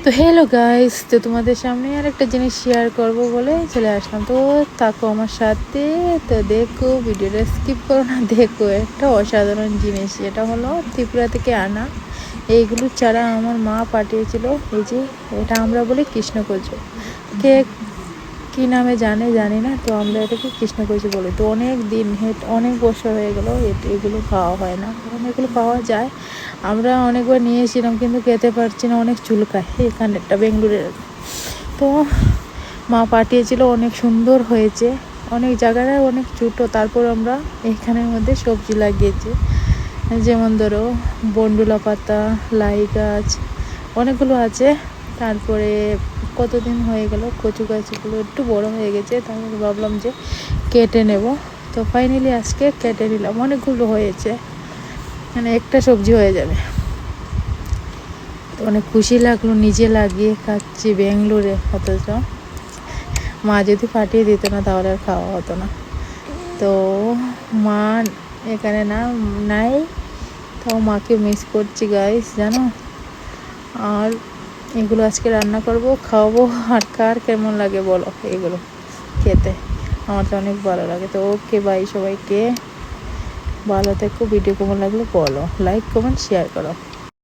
তো hello guys, তো তোমাদের সামনে আর একটা জিনিস শেয়ার করব বলে চলে আসলাম। তো থাকো আমার সাথে, তো দেখো, ভিডিওটা স্কিপ করো না, দেখো একটা অসাধারণ জিনিস। এটা হলো ত্রিপুরা থেকে আনা এইগুলো চারা আমার মা পাঠিয়েছিল। এই যে এটা আমরা বলি কৃষ্ণকচু, কে কী নামে জানি না, তো আমরা এটাকে কৃষ্ণকচু বলি। তো অনেক দিন অনেক বছর হয়ে গেলো এগুলো খাওয়া হয় না, কারণ এগুলো পাওয়া যায়, আমরা অনেকবার নিয়েছিলাম কিন্তু খেতে পারছি না, অনেক চুলকায় এখানেরটা বেঙ্গলুরের। তো মা পাঠিয়েছিল, অনেক সুন্দর হয়েছে, অনেক জায়গায় অনেক ছোটো। তারপর আমরা এখানের মধ্যে সবজি লাগিয়েছি, যেমন ধরো বন্ডুলা পাতা, লাই গাছ অনেকগুলো আছে। তারপরে কতদিন হয়ে গেল কচু গাছগুলো একটু বড় হয়ে গেছে, তারপরে ভাবলাম যে কেটে নেব। তো ফাইনালি আজকে কেটে নিলাম, অনেকগুলো হয়েছে, মানে একটা সবজি হয়ে যাবে। তো অনেক খুশি লাগলো, নিজে লাগিয়ে খাচ্ছি বেঙ্গলোরে, অথচ মা যদি পাঠিয়ে দিত না তাহলে আর খাওয়া হতো না। তো মা এখানে নাই, তাও মাকে মিস করছি গাইস, জানো। আর এগুলো আজকে রান্না করব, খাওয়াবো। আর কার কেমন লাগে বলো এগুলো খেতে, আমার তো অনেক ভালো লাগে। তো ওকে বাই, সবাইকে ভালো থেকো। ভিডিও কেমন লাগলো বলো, লাইক কমেন্ট শেয়ার করো।